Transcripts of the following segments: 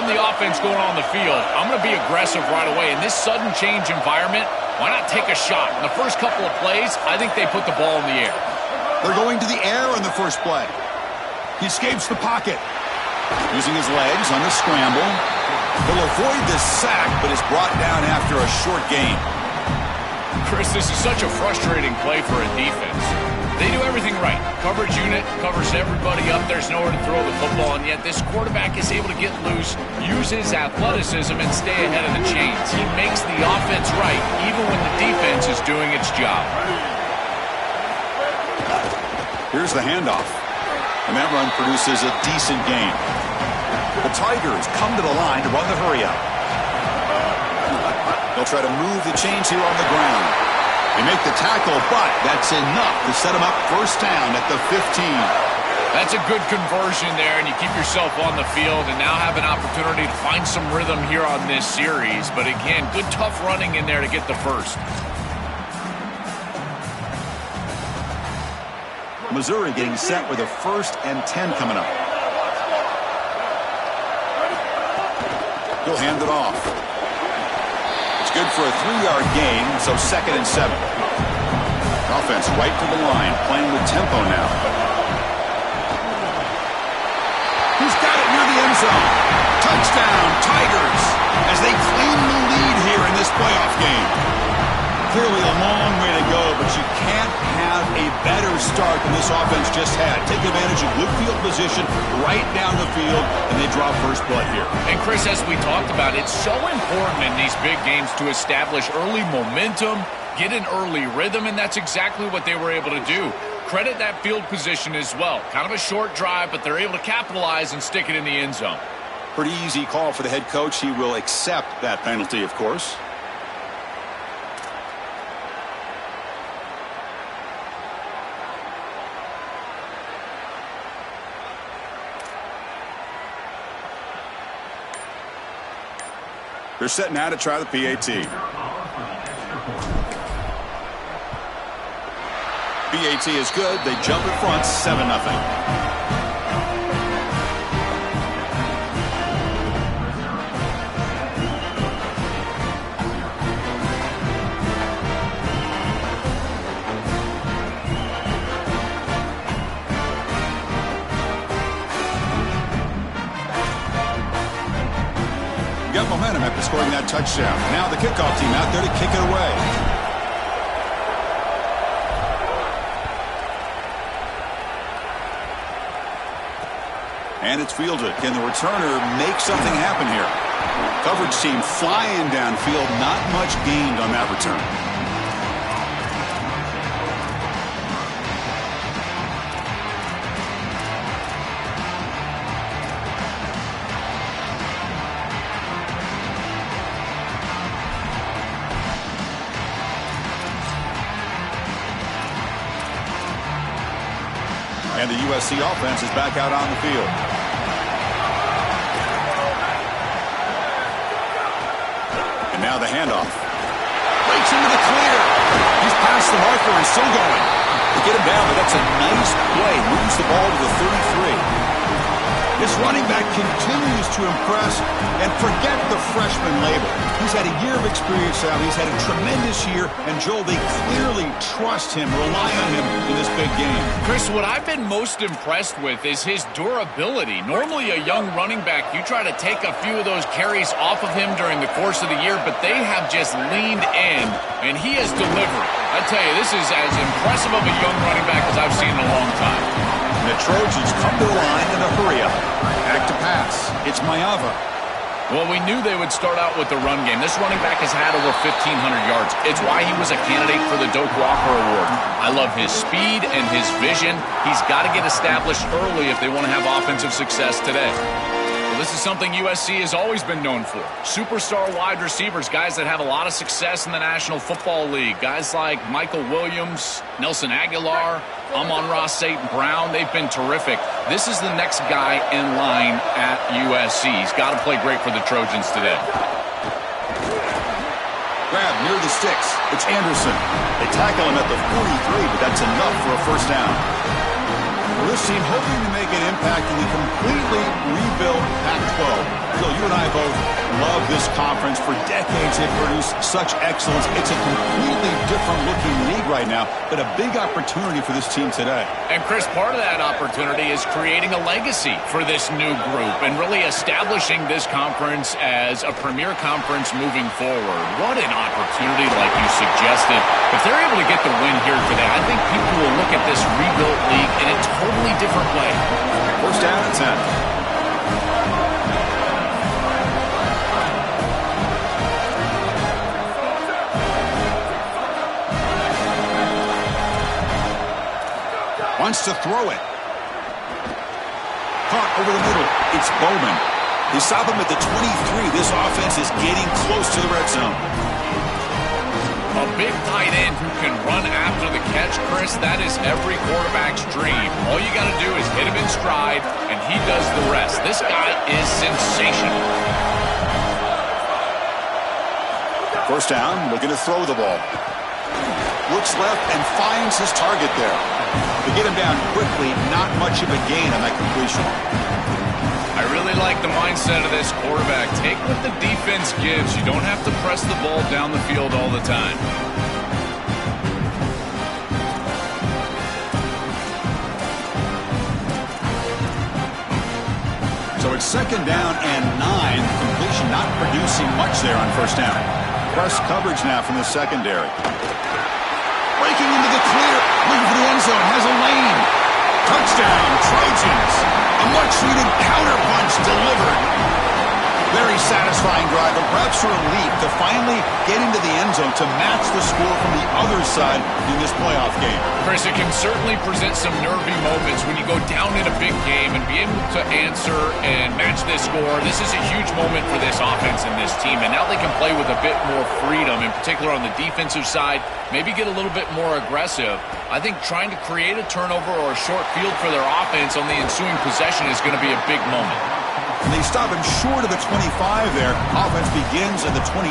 the offense going on the field, I'm going to be aggressive right away. In this sudden change environment, why not take a shot? In the first couple of plays, I think they put the ball in the air. They're going to the air on the first play. He escapes the pocket. Using his legs on the scramble. He'll avoid the sack, but is brought down after a short gain. Chris, this is such a frustrating play for a defense. They do everything right. Coverage unit covers everybody up. There's nowhere to throw the football, and yet this quarterback is able to get loose, use his athleticism, and stay ahead of the chains. He makes the offense right, even when the defense is doing its job. Here's the handoff. And that run produces a decent gain. The Tigers come to the line to run the hurry-up. They'll try to move the chains here on the ground. They make the tackle, but that's enough to set them up first down at the 15. That's a good conversion there, and you keep yourself on the field and now have an opportunity to find some rhythm here on this series. But again, good tough running in there to get the first. Missouri getting set with a 1st and 10 coming up. He'll hand it off. It's good for a 3-yard gain, so 2nd and 7. Offense right to the line, playing with tempo now. He's got it near the end zone. Touchdown, Tigers, as they claim the lead here in this playoff game. Clearly a long way to go, but you can't have a better start than this offense just had. Take advantage of good field position right down the field, and they draw first blood here. And Chris, as we talked about, it's so important in these big games to establish early momentum, get an early rhythm, and that's exactly what they were able to do. Credit that field position as well. Kind of a short drive, but they're able to capitalize and stick it in the end zone. Pretty easy call for the head coach. He will accept that penalty, of course. They're set now to try the PAT. PAT is good. They jump in front, 7-0. Got momentum after scoring that touchdown. Now the kickoff team out there to kick it away. And it's fielded. Can the returner make something happen here? Coverage team flying downfield. Not much gained on that return. And the USC offense is back out on the field. And now the handoff. Breaks into the clear. He's past the marker and still going. They get him down, but that's a nice play. Moves the ball to the 33. This running back continues to impress, and forget the freshman label. He's had a year of experience now. He's had a tremendous year, and Joel, they clearly trust him, rely on him in this big game. Chris, what I've been most impressed with is his durability. Normally a young running back, you try to take a few of those carries off of him during the course of the year, but they have just leaned in, and he has delivered. I tell you, this is as impressive of a young running back as I've seen in a long time. The Trojans come to the line in a hurry-up. Back to pass. It's Mayava. Well, we knew they would start out with the run game. This running back has had over 1,500 yards. It's why he was a candidate for the Doak Walker Award. I love his speed and his vision. He's got to get established early if they want to have offensive success today. Well, this is something USC has always been known for. Superstar wide receivers, guys that have a lot of success in the National Football League. Guys like Michael Williams, Nelson Aguilar, Amon-Ra St. Brown, they've been terrific. This is the next guy in line at USC. He's got to play great for the Trojans today. Grab near the sticks. It's Anderson. They tackle him at the 43, but that's enough for a first down. Well, this team hoping to make an impact in the completely rebuilt Pac-12. So you and I both love this conference. For decades, they've produced such excellence. It's a completely different-looking league right now, but a big opportunity for this team today. And, Chris, part of that opportunity is creating a legacy for this new group and really establishing this conference as a premier conference moving forward. What an opportunity, like you suggested. If they're able to get the win here today, I think people will look at this rebuilt league in a totally different way. First down and 10. Wants to throw it. Caught over the middle. It's Bowman. They stop him at the 23. This offense is getting close to the red zone. A big tight end who can run after the catch, Chris, that is every quarterback's dream. All you got to do is hit him in stride, and he does the rest. This guy is sensational. First down, looking to throw the ball. Looks left and finds his target there. They get him down quickly, not much of a gain on that completion. I really like the mindset of this quarterback. Take what the defense gives. You don't have to press the ball down the field all the time. So it's second down and 9. Completion not producing much there on first down. Press coverage now from the secondary. Breaking into the clear, looking for the end zone, has a lane. Touchdown, Trojans. A much-needed counterpunch delivered. Very satisfying drive, but perhaps a relief to finally get into the end zone to match the score from the other side in this playoff game. Chris, it can certainly present some nervy moments when you go down in a big game and be able to answer and match this score. This is a huge moment for this offense and this team, and now they can play with a bit more freedom, in particular on the defensive side, maybe get a little bit more aggressive. I think trying to create a turnover or a short field for their offense on the ensuing possession is going to be a big moment. And they stop him short of the 25 there. Offense begins at the 22.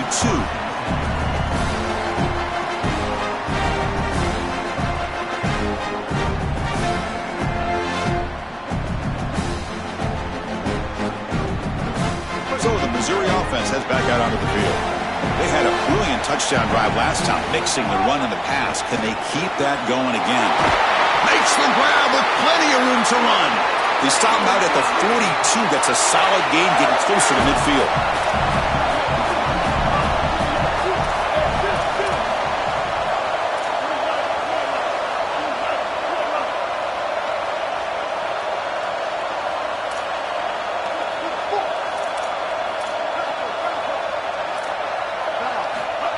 So the Missouri offense heads back out onto the field. They had a brilliant touchdown drive last time, mixing the run and the pass. Can they keep that going again? Makes the grab with plenty of room to run. They stop him out at the 42. That's a solid gain, getting closer to midfield.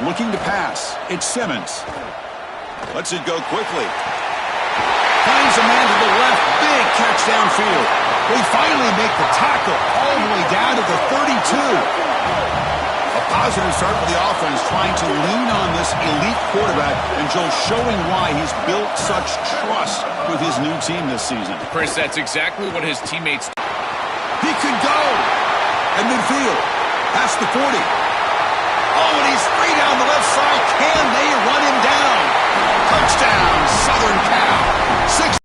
Looking to pass. It's Simmons. Lets it go quickly. Finds a man to the left. Big catch downfield. They finally make the tackle all the way down to the 32. A positive start for the offense, trying to lean on this elite quarterback, and Joe showing why he's built such trust with his new team this season. Chris, that's exactly what his teammates... He could go at midfield. Past the 40. Oh, and he's free down the left side. Can they run him down? Touchdown, Southern Cal. 6.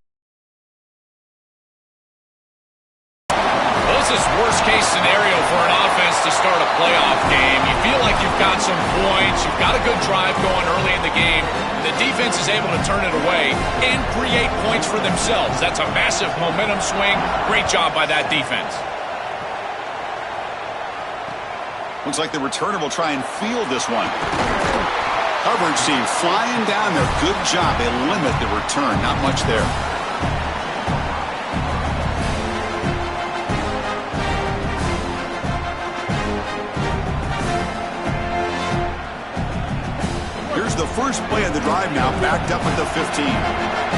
This is worst-case scenario for an offense to start a playoff game. You feel like you've got some points. You've got a good drive going early in the game. The defense is able to turn it away and create points for themselves. That's a massive momentum swing. Great job by that defense. Looks like the returner will try and field this one. Coverage team flying down there. Good job. They limit the return. Not much there. Here's the first play of the drive now, backed up at the 15.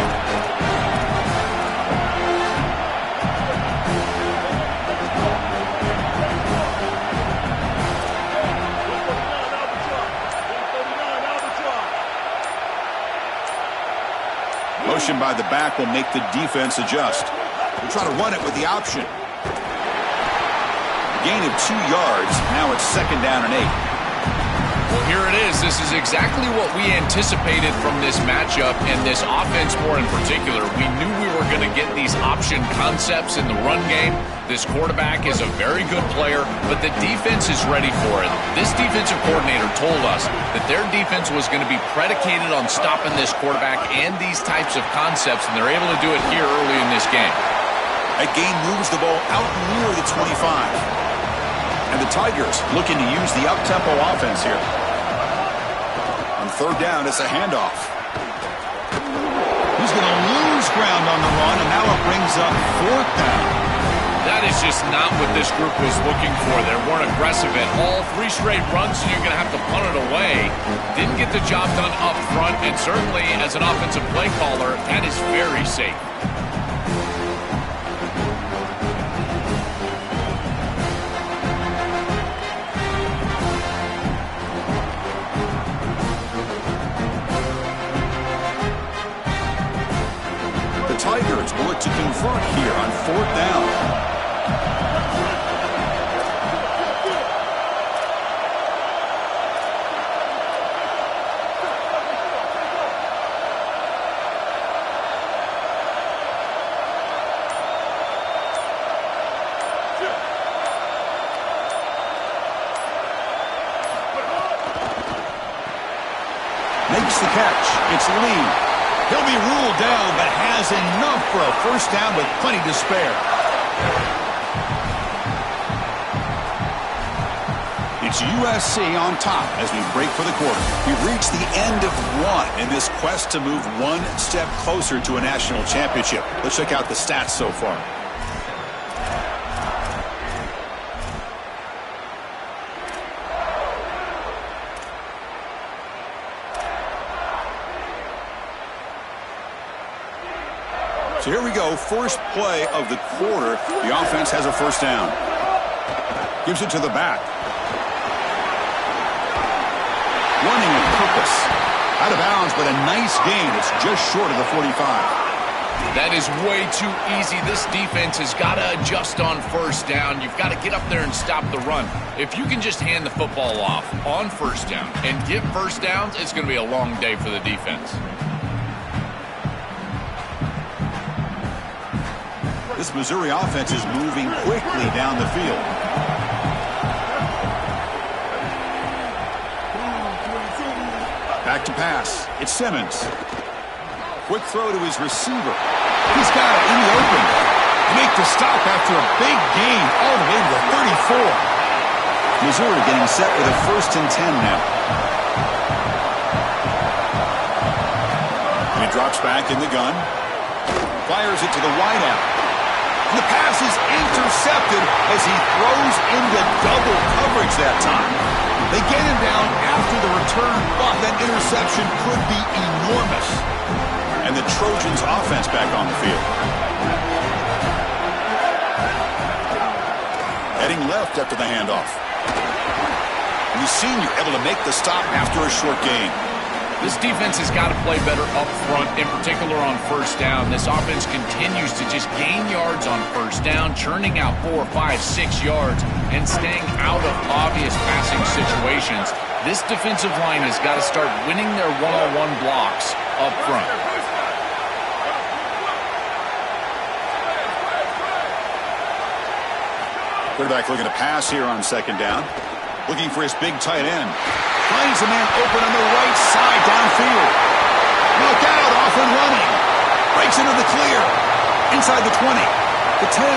Motion by the back will make the defense adjust. We'll try to run it with the option. Gain of 2 yards. Now it's second down and 8. Well, here it is. This is exactly what we anticipated from this matchup and this offense more in particular. We knew we were going to get these option concepts in the run game. This quarterback is a very good player, but the defense is ready for it. This defensive coordinator told us that their defense was going to be predicated on stopping this quarterback and these types of concepts, and they're able to do it here early in this game. That gain moves the ball out near the 25. And the Tigers looking to use the up-tempo offense here. On third down, it's a handoff. He's going to lose ground on the run, and now it brings up fourth down. That is just not what this group was looking for. They weren't aggressive at all. 3 straight runs, so you're going to have to punt it away. Didn't get the job done up front, and certainly as an offensive play caller, that is very safe. The Tigers will look to convert here on fourth down. Makes the catch. It's Lee. He'll be ruled down, but has enough for a first down with plenty to spare. It's USC on top as we break for the quarter. We've reached the end of one in this quest to move one step closer to a national championship. Let's check out the stats so far. So here we go, first play of the quarter. The offense has a first down. Gives it to the back. Running with purpose. Out of bounds, but a nice gain. It's just short of the 45. That is way too easy. This defense has got to adjust on first down. You've got to get up there and stop the run. If you can just hand the football off on first down and get first downs, it's going to be a long day for the defense. This Missouri offense is moving quickly down the field. Back to pass. It's Simmons. Quick throw to his receiver. He's got it in the open. Make the stop after a big gain all the way to the 34. Missouri getting set with a 1st and 10 now. And he drops back in the gun. Fires it to the wideout. The pass is intercepted as he throws into double coverage that time. They get him down after the return, but that interception could be enormous. And the Trojans' offense back on the field. Heading left after the handoff. And the senior able to make the stop after a short gain. This defense has got to play better up front, in particular on first down. This offense continues to just gain yards on first down, churning out 4, 5, 6 yards, and staying out of obvious passing situations. This defensive line has got to start winning their one-on-one blocks up front. Quarterback looking to pass here on second down. Looking for his big tight end. Finds a man open on the right side downfield. Look out, off and running. Breaks into the clear. Inside the 20. The 10.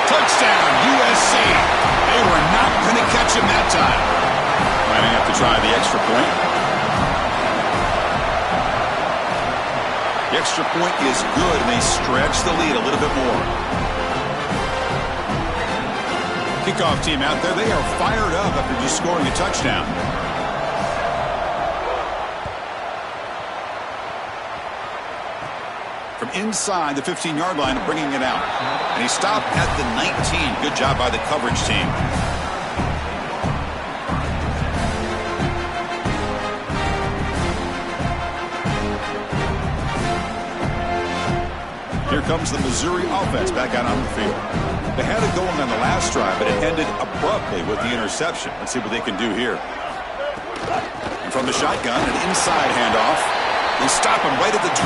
Touchdown, USC. They were not going to catch him that time. Might have to try the extra point. The extra point is good, and they stretch the lead a little bit more. Kickoff team out there, they are fired up after just scoring a touchdown. From inside the 15-yard line, bringing it out. And he stopped at the 19. Good job by the coverage team. Here comes the Missouri offense back out on the field. They had it going on the last drive, but it ended abruptly with the interception. Let's see what they can do here. And from the shotgun, an inside handoff. They stop him right at the 24.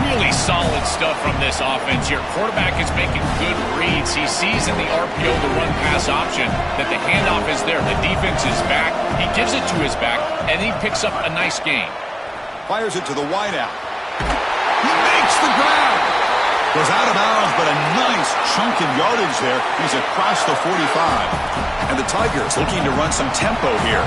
Really solid stuff from this offense here. Quarterback is making good reads. He sees in the RPO the run-pass option that the handoff is there. The defense is back. He gives it to his back, and he picks up a nice gain. Fires it to the wideout. He makes the grab. Goes out of bounds, but a nice chunk in yardage there. He's across the 45. And the Tigers looking to run some tempo here.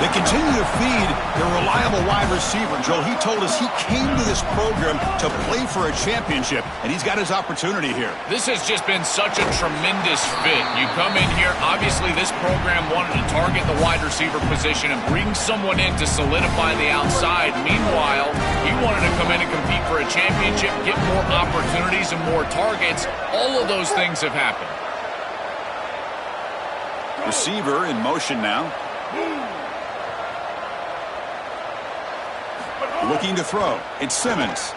They continue to feed their reliable wide receiver. Joe, he told us he came to this program to play for a championship, and he's got his opportunity here. This has just been such a tremendous fit. You come in here, obviously this program wanted to target the wide receiver position and bring someone in to solidify the outside. Meanwhile, he wanted to come in and compete for a championship, get more opportunities and more targets. All of those things have happened. Receiver in motion now. Looking to throw. It's Simmons.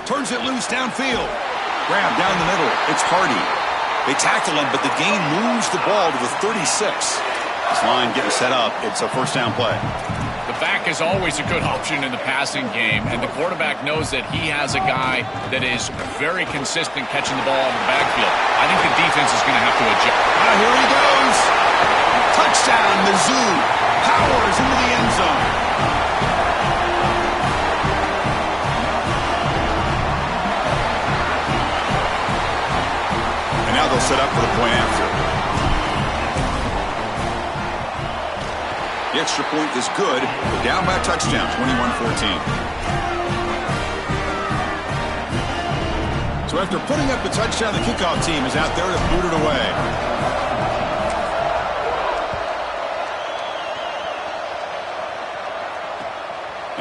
Turns it loose downfield. Grab down the middle. It's Hardy. They tackle him, but the gain moves the ball to the 36. This line getting set up. It's a first down play. The back is always a good option in the passing game, and the quarterback knows that he has a guy that is very consistent catching the ball in the backfield. I think the defense is going to have to adjust. Here he goes. Touchdown, Mizzou. Powers into the end zone. Now they'll set up for the point after. The extra point is good. They're down by a touchdown, 21-14. So after putting up the touchdown, the kickoff team is out there to boot it away.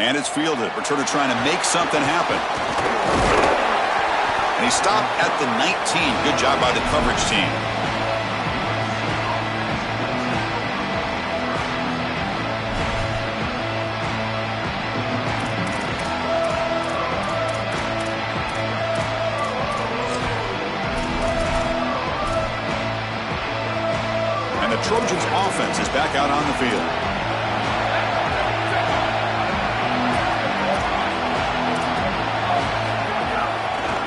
And it's fielded. Returner trying to make something happen. And he stopped at the 19. Good job by the coverage team. And the Trojans' offense is back out on the field.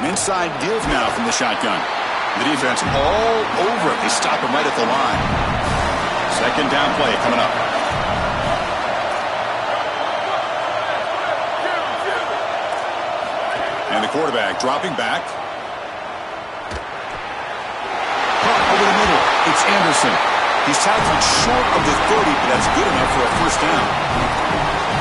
Inside give now from the shotgun. The defense all over it. They stop him right at the line. Second down play coming up. And the quarterback dropping back. Caught over the middle. It's Anderson. He's tackled short of the 30, but that's good enough for a first down.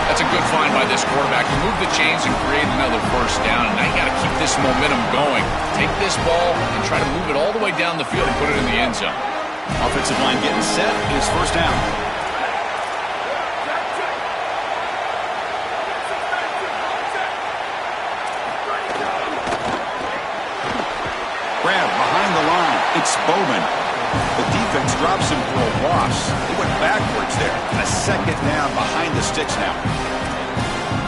That's a good find by this quarterback. He moved the chains and created another first down. And now you got to keep this momentum going. Take this ball and try to move it all the way down the field and put it in the end zone. Offensive line getting set. It's first down. Grab behind the line. It's Bowman. The defense drops him for a loss. He went backwards there. A second down behind the sticks now.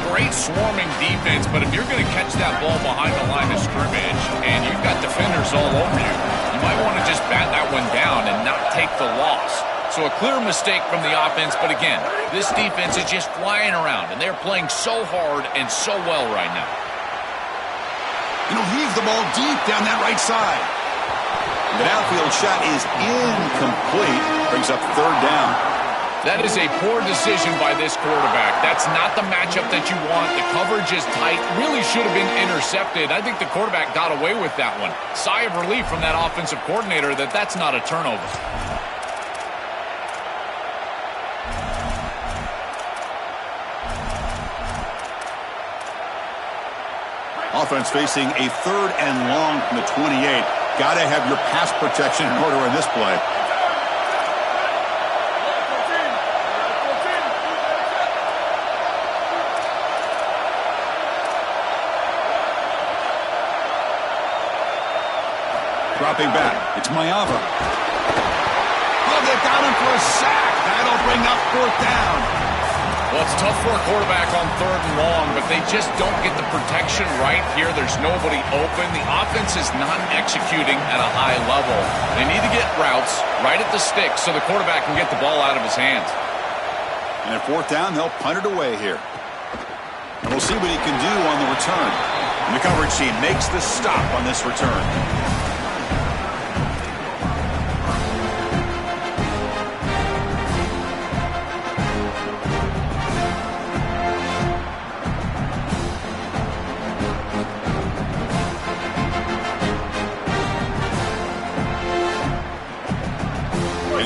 Great swarming defense, but if you're going to catch that ball behind the line of scrimmage and you've got defenders all over you, you might want to just bat that one down and not take the loss. So a clear mistake from the offense, but again, this defense is just flying around, and they're playing so hard and so well right now. Heave the ball deep down that right side. The downfield shot is incomplete. Brings up third down. That is a poor decision by this quarterback. That's not the matchup that you want. The coverage is tight. Really should have been intercepted. I think the quarterback got away with that one. Sigh of relief from that offensive coordinator that that's not a turnover. Offense facing a third and long from the 28. Got to have your pass protection in order in this play. Dropping back. It's Mayava. Oh, they got him for a sack. That'll bring up fourth down. Well, it's tough for a quarterback on 3rd and long, but they just don't get the protection right here. There's nobody open. The offense is not executing at a high level. They need to get routes right at the stick so the quarterback can get the ball out of his hands. And at 4th down, they'll punt it away here. And we'll see what he can do on the return. And the coverage team makes the stop on this return.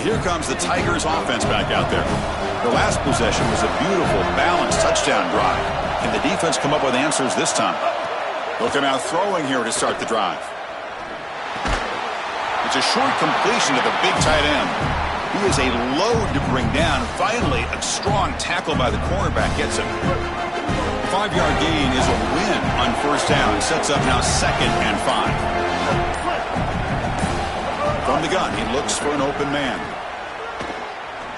Here comes the Tigers offense back out there. The last possession was a beautiful, balanced touchdown drive. Can the defense come up with answers this time? They'll come out throwing here to start the drive. It's a short completion to the big tight end. He is a load to bring down. Finally, a strong tackle by the cornerback gets him. The 5-yard gain is a win on 1st down. Sets up now 2nd and 5. From the gun, he looks for an open man.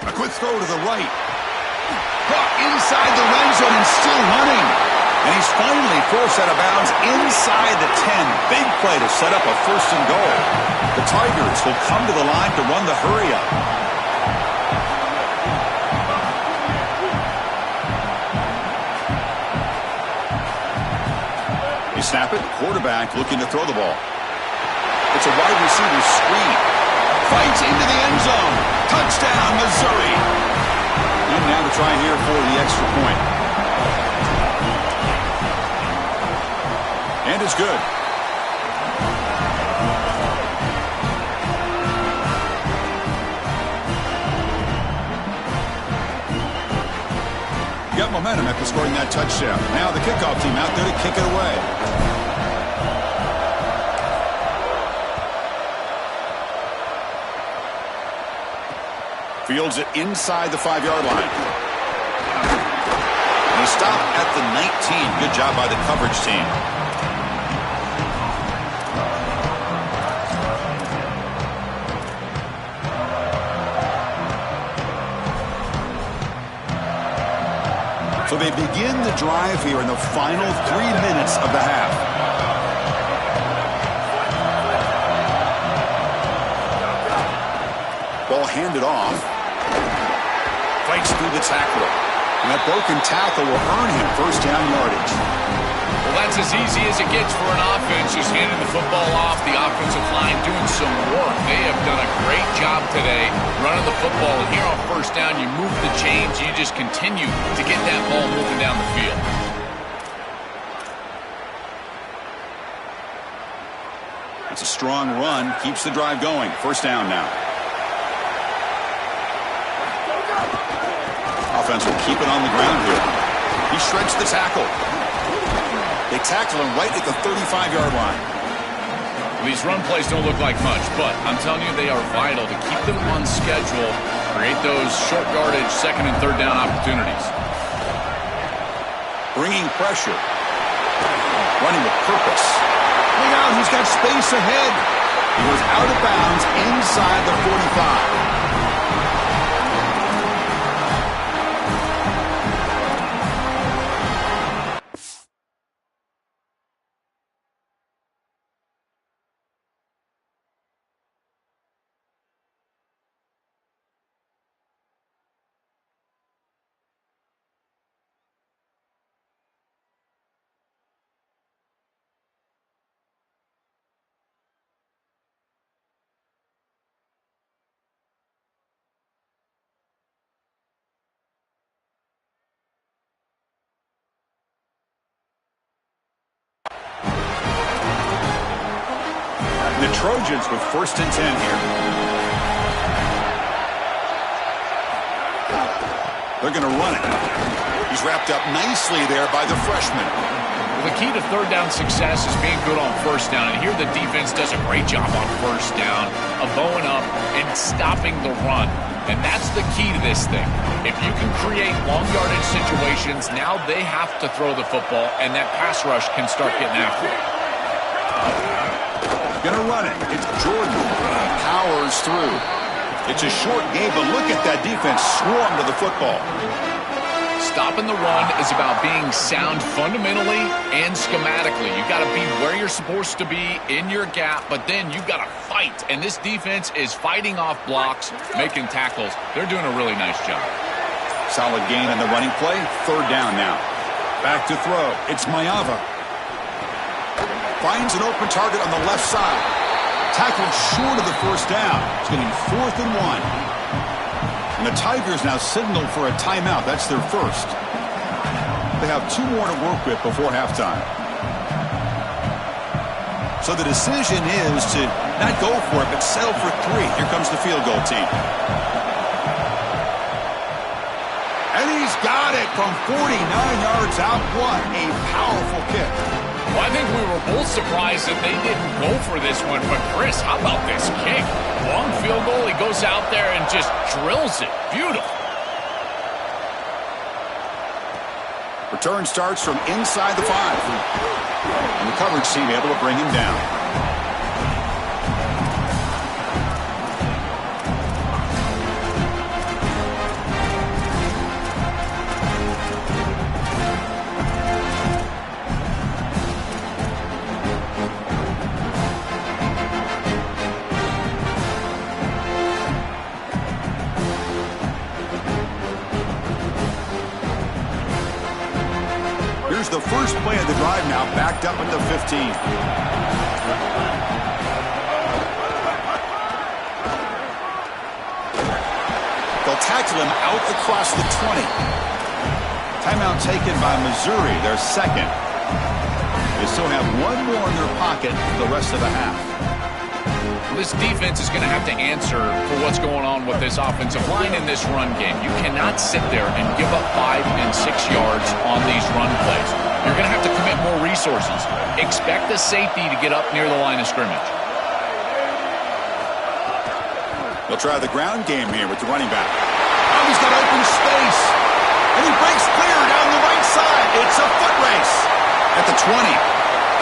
A quick throw to the right. Caught inside the red zone and still running. And he's finally forced out of bounds inside the 10. Big play to set up a 1st and goal. The Tigers will come to the line to run the hurry up. They snap it. Quarterback looking to throw the ball. It's a wide receiver screen. Fights into the end zone. Touchdown, Missouri. And now to try here for the extra point. And it's good. Got momentum after scoring that touchdown. Now the kickoff team out there to kick it away. Fields it inside the 5-yard line. And he stopped at the 19. Good job by the coverage team. So they begin the drive here in the final 3 minutes of the half. Ball handed off. Fights through the tackler. And that broken tackle will earn him 1st down yardage. Well, that's as easy as it gets for an offense, just handing the football off. The offensive line doing some work. They have done a great job today running the football. And here on 1st down, you move the chains. You just continue to get that ball moving down the field. It's a strong run. Keeps the drive going. 1st down now. Offense will keep it on the ground here. He shreds the tackle. They tackle him right at the 35-yard line. These run plays don't look like much, but I'm telling you they are vital to keep them on schedule, create those short yardage 2nd and 3rd down opportunities. Bringing pressure. Running with purpose. Look out, he's got space ahead. He goes out of bounds inside the 45. The Trojans with 1st and 10 here. They're going to run it. He's wrapped up nicely there by the freshman. Well, the key to 3rd down success is being good on 1st down. And here the defense does a great job on 1st down of bowing up and stopping the run. And that's the key to this thing. If you can create long yardage situations, now they have to throw the football, and that pass rush can start getting after it. Gonna run it. It's Jordan. Powers through. It's a short game, but look at that defense swarm to the football. Stopping the run is about being sound fundamentally and schematically. You've got to be where you're supposed to be in your gap, but then you've got to fight. And this defense is fighting off blocks, making tackles. They're doing a really nice job. Solid gain on the running play. Third down now. Back to throw. It's Mayava. Finds an open target on the left side. Tackled short of the first down. It's going to be 4th and 1. And the Tigers now signal for a timeout. That's their first. They have 2 more to work with before halftime. So the decision is to not go for it, but settle for 3. Here comes the field goal team. And he's got it from 49 yards out. What a powerful kick. Well, I think we were both surprised that they didn't go for this one. But, Chris, how about this kick? Long field goal. He goes out there and just drills it. Beautiful. Return starts from inside the 5. And the coverage team able to bring him down. Here's the first play of the drive now, backed up at the 15. They'll tackle him out across the 20. Timeout taken by Missouri, their second. They still have 1 more in their pocket for the rest of the half. This defense is going to have to answer for what's going on with this offensive line in this run game. You cannot sit there and give up 5 and 6 yards on these run plays. You're going to have to commit more resources. Expect the safety to get up near the line of scrimmage. They'll try the ground game here with the running back. Oh, he's got open space. And he breaks clear down the right side. It's a foot race. At the 20.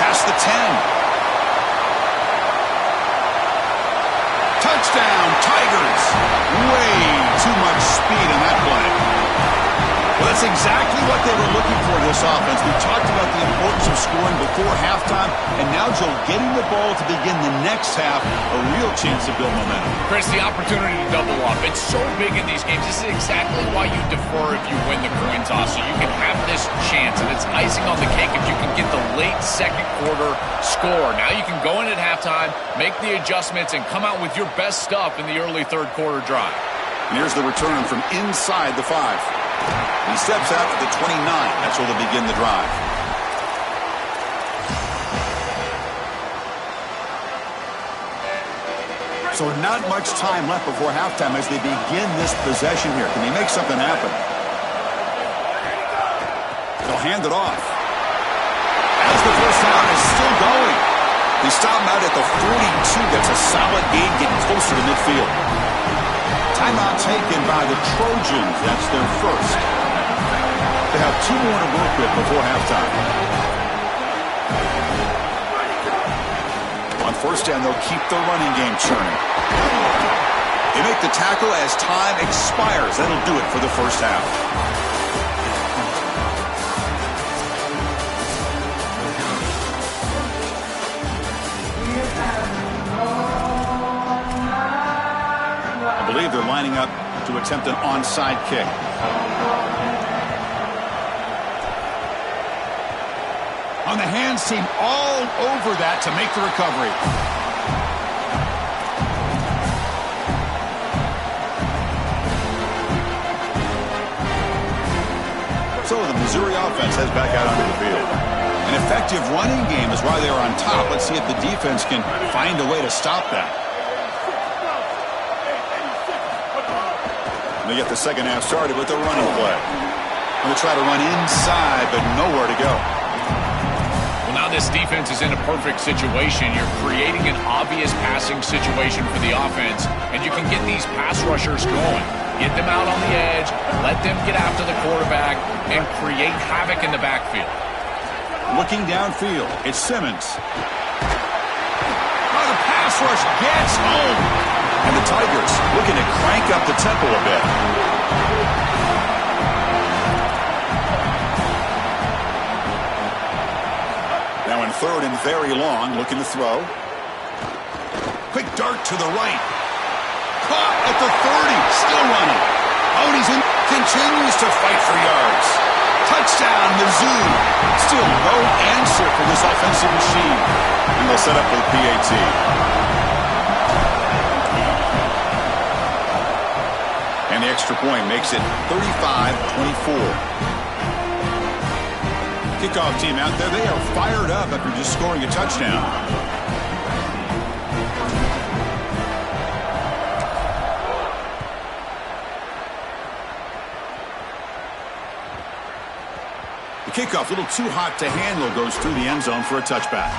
Past the 10. Touchdown, Tigers. Way too much speed in that play. Well, that's exactly what they were looking for this offense. We talked about the importance of scoring before halftime, and now, Joe, getting the ball to begin the next half, a real chance to build momentum. Chris, the opportunity to double up. It's so big in these games. This is exactly why you defer if you win the coin toss, so you can have this chance, and it's icing on the cake if you can get the late second quarter score. Now you can go in at halftime, make the adjustments, and come out with your best stuff in the early third quarter drive. And here's the return from inside the 5. He steps out at the 29. That's where they'll begin the drive. So not much time left before halftime as they begin this possession here. Can they make something happen? They'll hand it off. As the first down is still going. They stop him out at the 42. That's a solid gain, getting closer to midfield. Timeout taken by the Trojans. That's their first. They have 2 more to work with before halftime. On first down, they'll keep the running game churning. They make the tackle as time expires. That'll do it for the first half. I believe they're lining up to attempt an onside kick. On the hands team, all over that to make the recovery. So the Missouri offense heads back out onto the field. An effective running game is why they are on top. Let's see if the defense can find a way to stop that. They get the second half started with the running play. Going to try to run inside, but nowhere to go. Now this defense is in a perfect situation. You're creating an obvious passing situation for the offense, and you can get these pass rushers going. Get them out on the edge, let them get after the quarterback, and create havoc in the backfield. Looking downfield, it's Simmons. Oh, the pass rush gets home. And the Tigers looking to crank up the tempo a bit. third and very long, looking to throw. Quick dart to the right. Caught at the 30, still running. Oh, and he's in, continues to fight for yards. Touchdown, Mizzou. Still no answer for this offensive machine. And they'll set up with PAT. And the extra point makes it 35-24. Kickoff team out there, they are fired up after just scoring a touchdown. The kickoff, a little too hot to handle, goes through the end zone for a touchback.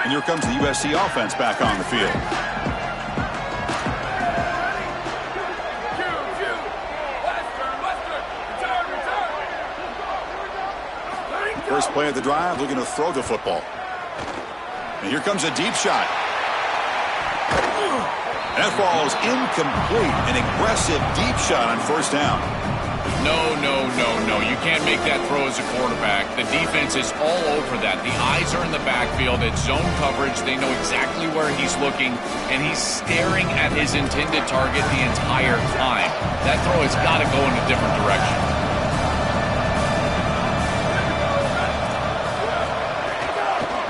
And here comes the USC offense back on the field. First play of the drive, looking to throw the football. And here comes a deep shot. That falls incomplete. An aggressive deep shot on first down. No. You can't make that throw as a quarterback. The defense is all over that. The eyes are in the backfield. It's zone coverage. They know exactly where he's looking, and he's staring at his intended target the entire time. That throw has got to go in a different direction.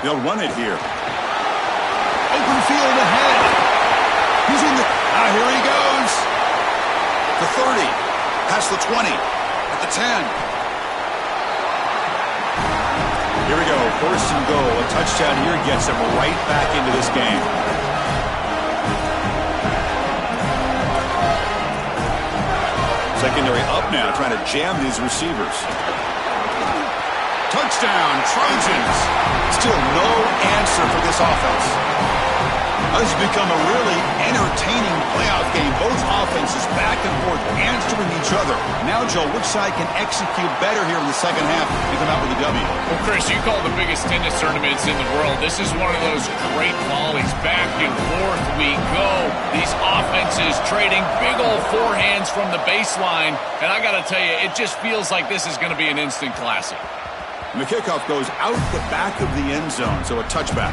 They'll run it here. Open field ahead. He's in the... here he goes. The 30. Past the 20. At the 10. Here we go. First and goal. A touchdown here gets him right back into this game. Secondary up now, trying to jam these receivers. Touchdown, Trojans. Still no answer for this offense. This has become a really entertaining playoff game. Both offenses back and forth answering each other. Now, Joe, which side can execute better here in the second half and come out with a W? Well, Chris, you call the biggest tennis tournaments in the world. This is one of those great volleys. Back and forth we go. These offenses trading big old forehands from the baseline. And I got to tell you, it just feels like this is going to be an instant classic. And the kickoff goes out the back of the end zone, so a touchback.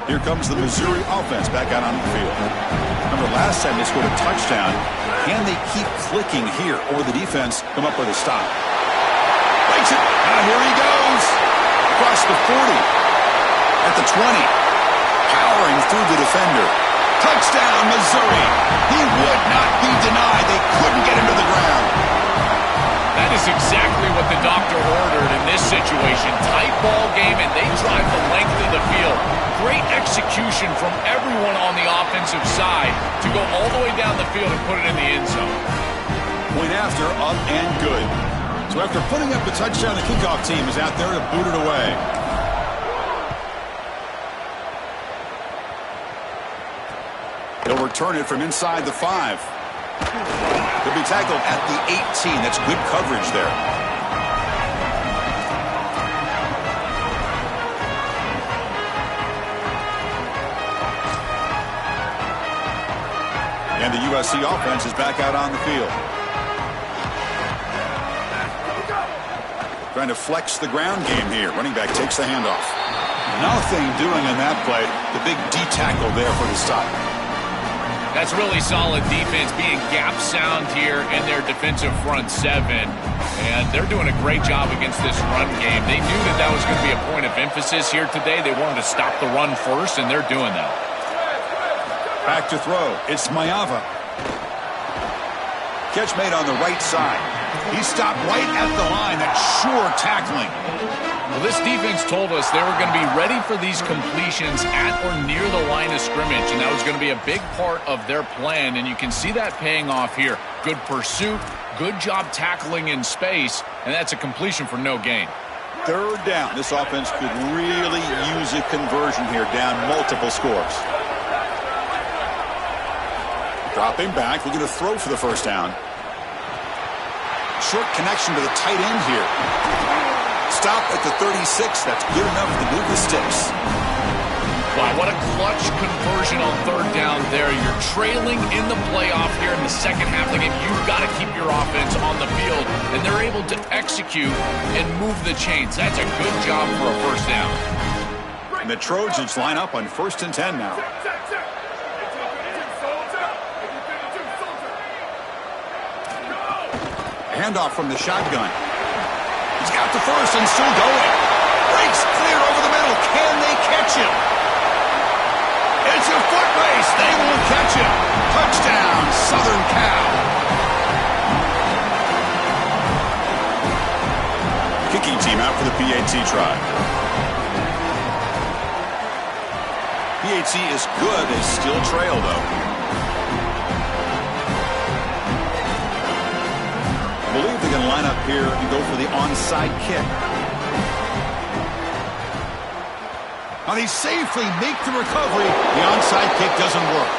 Here comes the Missouri offense back out on the field. Remember, last time they scored a touchdown. Can they keep clicking here, or the defense come up with a stop? Breaks it. Here he goes. Across the 40. At the 20. Powering through the defender. Touchdown, Missouri. He would not be denied. They couldn't get him to the ground. That is exactly what the doctor ordered in this situation. Tight ball game, and they drive the length of the field. Great execution from everyone on the offensive side to go all the way down the field and put it in the end zone. Point after, up and good. So after putting up the touchdown, the kickoff team is out there to boot it away. They'll return it from inside the 5. They'll be tackled at the 18. That's good coverage there. And the USC offense is back out on the field. Trying to flex the ground game here. Running back takes the handoff. Nothing doing in that play. The big D tackle there for the stop. That's really solid defense, being gap sound here in their defensive front 7. And they're doing a great job against this run game. They knew that that was going to be a point of emphasis here today. They wanted to stop the run first, and they're doing that. Back to throw. It's Mayava. Catch made on the right side. He stopped right at the line. That's sure tackling. Well, this defense told us they were going to be ready for these completions at or near the line of scrimmage, and that was going to be a big part of their plan, and you can see that paying off here. Good pursuit, good job tackling in space, and that's a completion for no gain. Third down. This offense could really use a conversion here, down multiple scores. The Dropping back, looking to throw for the first down. Short connection to the tight end here. Stop at the 36. That's good enough to move the sticks. Wow, what a clutch conversion on third down there. You're trailing in the playoff here in the second half of the game. You've got to keep your offense on the field, and they're able to execute and move the chains. That's a good job for a first down. And the Trojans line up on 1st and 10 now. Handoff from the shotgun. He's got the first and still going. Breaks clear over the middle. Can they catch him? It's a foot race. They won't catch him. Touchdown, Southern Cal. Kicking team out for the PAT try. PAT is good. They still trail, though. I believe they're going to line up here and go for the onside kick. Now they safely make the recovery. The onside kick doesn't work.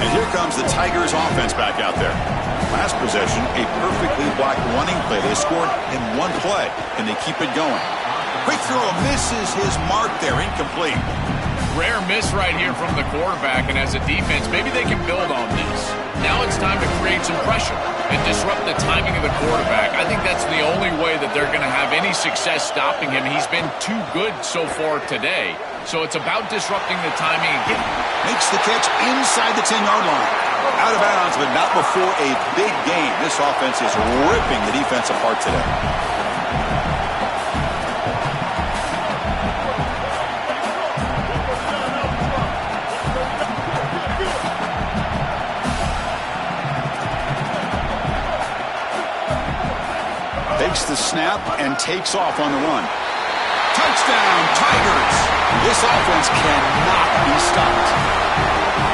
And here comes the Tigers offense back out there. Last possession, a perfectly blocked running play. They scored in one play, and they keep it going. Quick throw misses his mark there, incomplete. Rare miss right here from the quarterback, and as a defense, maybe they can build on this. Now it's time to create some pressure and disrupt the timing of the quarterback. I think that's the only way that they're going to have any success stopping him. He's been too good so far today, so it's about disrupting the timing again. Makes the catch inside the 10-yard line. Out of bounds, but not before a big game. This offense is ripping the defense apart today. Takes the snap and takes off on the run. Touchdown, Tigers! This offense cannot be stopped.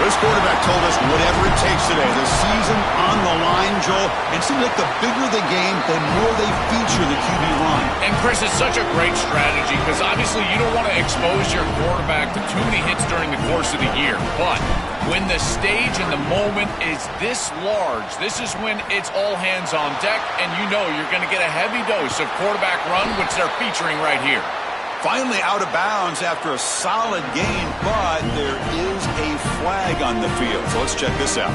This quarterback told us whatever it takes today. The season on the line, Joel. And it seems like the bigger the game, the more they feature the QB run. And, Chris, it's such a great strategy because obviously you don't want to expose your quarterback to too many hits during the course of the year. But when the stage and the moment is this large, this is when it's all hands on deck, and you know you're going to get a heavy dose of quarterback run, which they're featuring right here. Finally out of bounds after a solid gain, but there is a flag on the field. So let's check this out.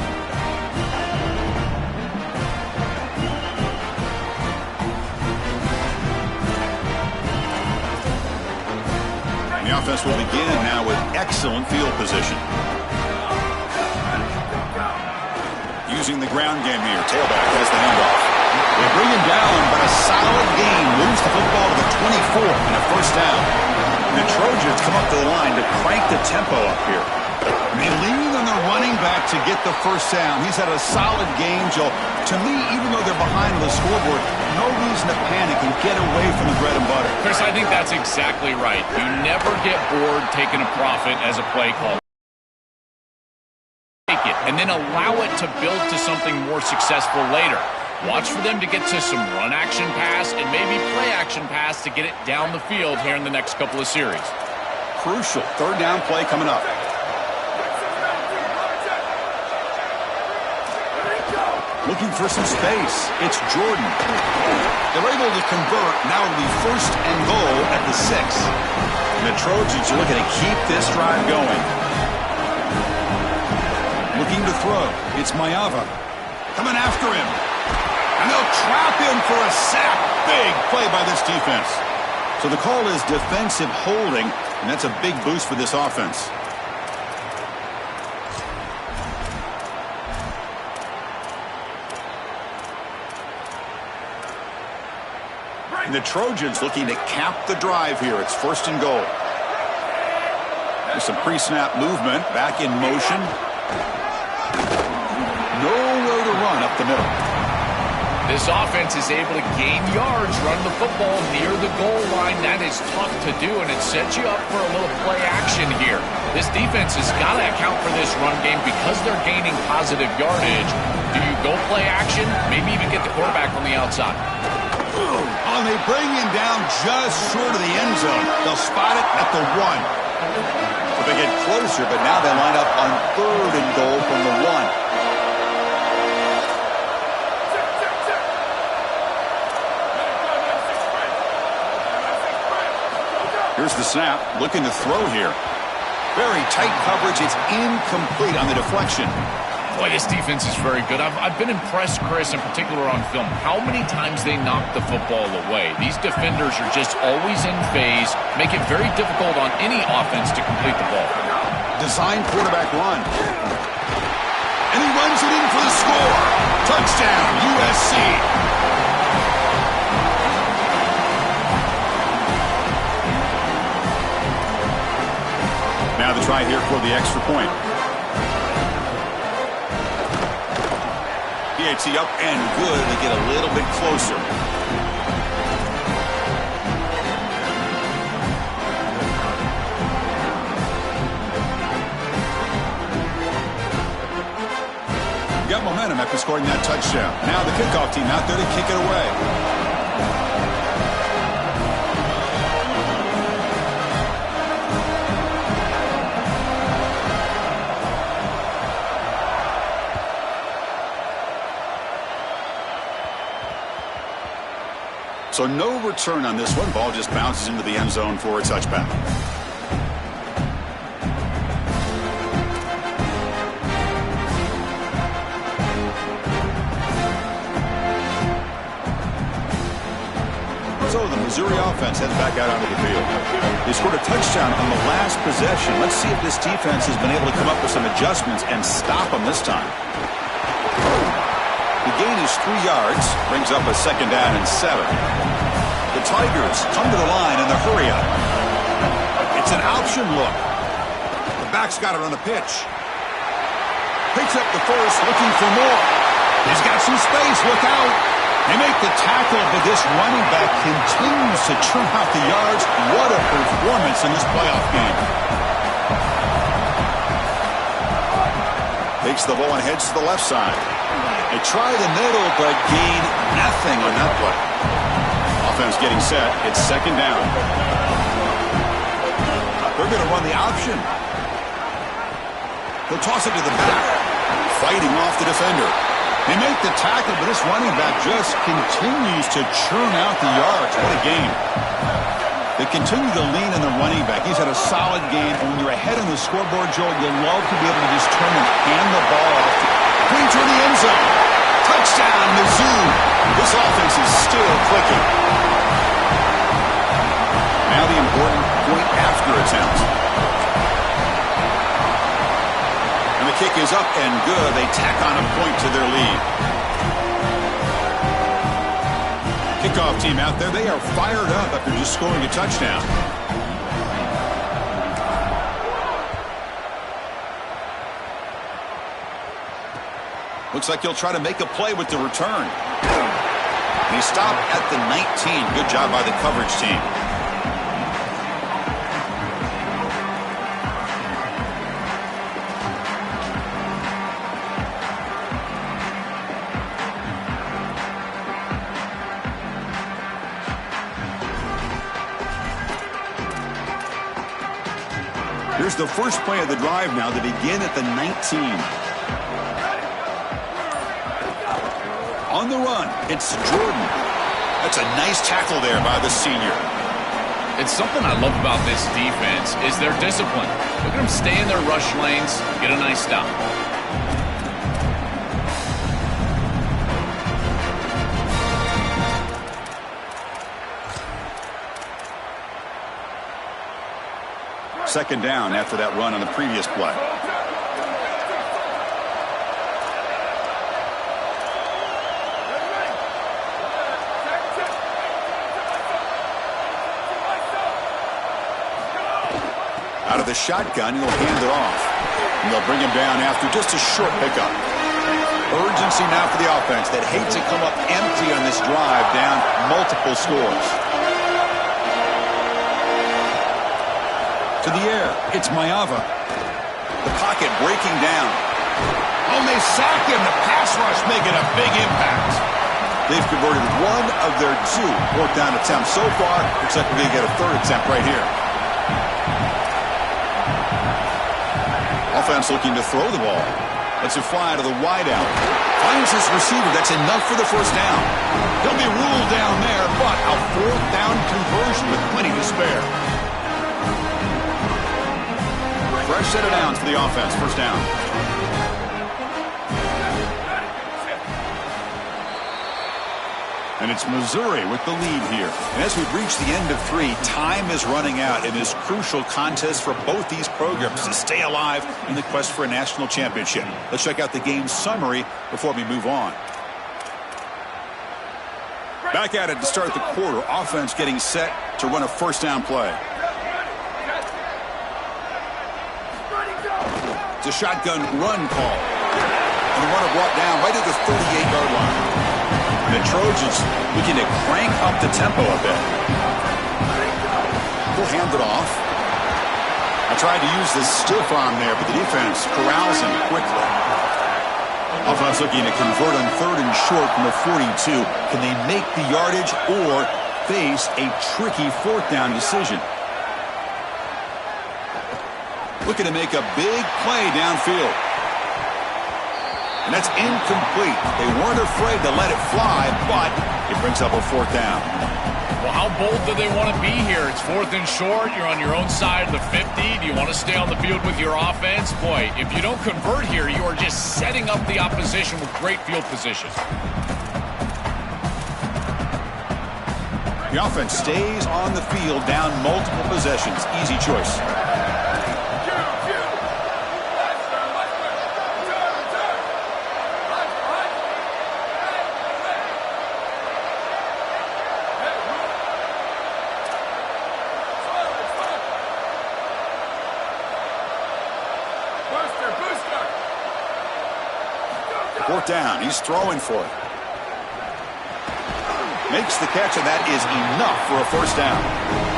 And the offense will begin now with excellent field position. Using the ground game here. Tailback has the handoff. They bring him down, but a solid gain moves the football to the 24 and a first down. And the Trojans come up to the line to crank the tempo up here. And they lean on their running back to get the first down. He's had a solid game, Joel. To me, even though they're behind on the scoreboard, no reason to panic and get away from the bread and butter. Chris, I think that's exactly right. You never get bored taking a profit as a play call. Take it, and then allow it to build to something more successful later. Watch for them to get to some run action pass and maybe play action pass to get it down the field here in the next couple of series. Crucial third down play coming up. Looking for some space. It's Jordan. They're able to convert. Now it'll be first and goal at the 6. And the Trojans are looking to keep this drive going. Looking to throw. It's Mayava. Coming after him. And they'll trap him for a sack. Big play by this defense. So the call is defensive holding, and that's a big boost for this offense. And the Trojans looking to cap the drive here. It's first and goal. There's some pre-snap movement. Back in motion. Nowhere to run up the middle. This offense is able to gain yards, run the football near the goal line. That is tough to do, and it sets you up for a little play action here. This defense has got to account for this run game because they're gaining positive yardage. Do you go play action? Maybe even get the quarterback on the outside. Oh, they bring him down just short of the end zone. They'll spot it at the 1. So they get closer, but now they line up on 3rd and goal from the 1. Here's the snap, looking to throw here. Very tight coverage. It's incomplete on the deflection. Boy, this defense is very good. I've been impressed, Chris, in particular on film, how many times they knock the football away. These defenders are just always in phase, make it very difficult on any offense to complete the ball. Design quarterback run. And he runs it in for the score. Touchdown, USC. Now the try here for the extra point. PAT up and good to get a little bit closer. Got momentum after scoring that touchdown. Now the kickoff team out there to kick it away. So no return on this one. Ball just bounces into the end zone for a touchback. So the Missouri offense heads back out onto the field. They scored a touchdown on the last possession. Let's see if this defense has been able to come up with some adjustments and stop them this time. The gain is 3 yards, brings up a 2nd down and 7. The Tigers come to the line in the hurry up. It's an option look. The back's got it on the pitch. Picks up the first, looking for more. He's got some space, look out. They make the tackle, but this running back continues to churn out the yards. What a performance in this playoff game. Takes the ball and heads to the left side. They try the middle, but gain nothing on that play. Offense getting set. It's 2nd down. They're going to run the option. He'll toss it to the back. Fighting off the defender. They make the tackle, but this running back just continues to churn out the yards. What a game. They continue to lean on the running back. He's had a solid game. And when you're ahead on the scoreboard, Joel, you'll love to be able to just turn and hand the ball off. Clean to the end zone. Touchdown, Mizzou. This offense is still clicking. Now the important point after attempt. And the kick is up and good. They tack on a point to their lead. Kickoff team out there. They are fired up after just scoring a touchdown. Looks like he'll try to make a play with the return. He stopped at the 19. Good job by the coverage team. Here's the first play of the drive now to begin at the 19. On the run, it's Jordan. That's a nice tackle there by the senior. It's something I love about this defense is their discipline. Look at them stay in their rush lanes, get a nice stop. Second down after that run on the previous play. Out of the shotgun, he'll hand it off. And they'll bring him down after just a short pickup. Urgency now for the offense that hate to come up empty on this drive, down multiple scores. To the air, it's Mayava. The pocket breaking down. Oh, they sack him. The pass rush making a big impact. They've converted one of their 2 fourth down attempts so far. Looks like we're going to get a 3rd attempt right here. Offense looking to throw the ball. Lets it fly to the wideout. Finds his receiver. That's enough for the first down. He'll be ruled down there, but a 4th down conversion with plenty to spare. Fresh set of downs for the offense. First down. And it's Missouri with the lead here. And as we've reached the end of 3, time is running out in this crucial contest for both these programs to stay alive in the quest for a national championship. Let's check out the game summary before we move on. Back at it to start the quarter. Offense getting set to run a first down play. It's a shotgun run call. And the runner brought down right at the 38-yard line. The Trojans looking to crank up the tempo a bit. We'll hand it off. I tried to use the stiff arm there, but the defense corrals him quickly. Offense looking to convert on 3rd and short from the 42. Can they make the yardage or face a tricky 4th down decision? Looking to make a big play downfield. And that's incomplete. They weren't afraid to let it fly, but it brings up a 4th down. Well, how bold do they want to be here? It's 4th and short. You're on your own side of the 50. Do you want to stay on the field with your offense? Boy, if you don't convert here, you are just setting up the opposition with great field position. The offense stays on the field down multiple possessions. Easy choice. Fourth down. He's throwing for it. Makes the catch, and that is enough for a first down.